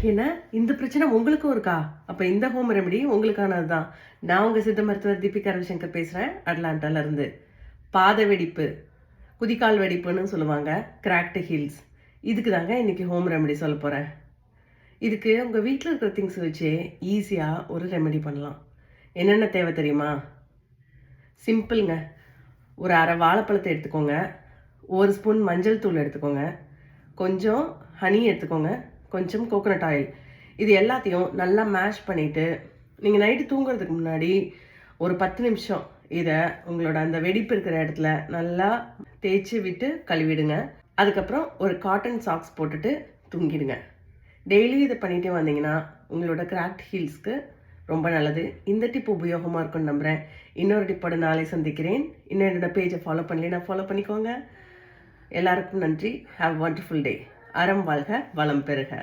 ஏன்னா இந்த பிரச்சனை உங்களுக்கும் இருக்கா? அப்ப இந்த ஹோம் ரெமெடி உங்களுக்கானது தான். நான் உங்க சித்த மருத்துவர் தீபிகா ரவிசங்கர் பேசுறேன், அட்லாண்டால இருந்து. பாத வெடிப்பு, குதிகால் வெடிப்புன்னு சொல்லுவாங்க, கிராக்டு ஹீல்ஸ். இதுக்கு தாங்க இன்னைக்கு ஹோம் ரெமெடி சொல்ல போறேன். இதுக்கு உங்க வீட்டில் இருக்கிற திங்ஸ் வச்சு ஈஸியா ஒரு ரெமெடி பண்ணலாம். என்னென்ன தேவை தெரியுமா? சிம்பிள்ங்க. ஒரு அரை வாழைப்பழத்தை எடுத்துக்கோங்க, ஒரு ஸ்பூன் மஞ்சள் தூள் எடுத்துக்கோங்க, கொஞ்சம் ஹனி எடுத்துக்கோங்க, கொஞ்சம் கோகோனட் ஆயில். இது எல்லாத்தையும் நல்லா மேஷ் பண்ணிவிட்டு நீங்கள் நைட்டு தூங்குறதுக்கு முன்னாடி ஒரு 10 நிமிஷம் இதை உங்களோட அந்த வெடிப்பு இருக்கிற இடத்துல நல்லா தேய்ச்சி விட்டு கழுவிடுங்க. அதுக்கப்புறம் ஒரு காட்டன் சாக்ஸ் போட்டுட்டு தூங்கிடுங்க. டெய்லி இதை பண்ணிகிட்டே வந்தீங்கன்னா உங்களோட கிராக்ட் ஹீல்ஸ்க்கு ரொம்ப நல்லது. இந்த டிப் உபயோகமாக இருக்கும்னு நம்புகிறேன். இன்னொரு டிப்போட நாளை சந்திக்கிறேன். இன்னும் என்னோட பேஜை ஃபாலோ பண்ணலைன்னா ஃபாலோ பண்ணிக்கோங்க. எல்லாருக்கும் நன்றி. ஹாவ் வண்டர்ஃபுல் டே. அறம் வாழ்க, வளம் பெறுக.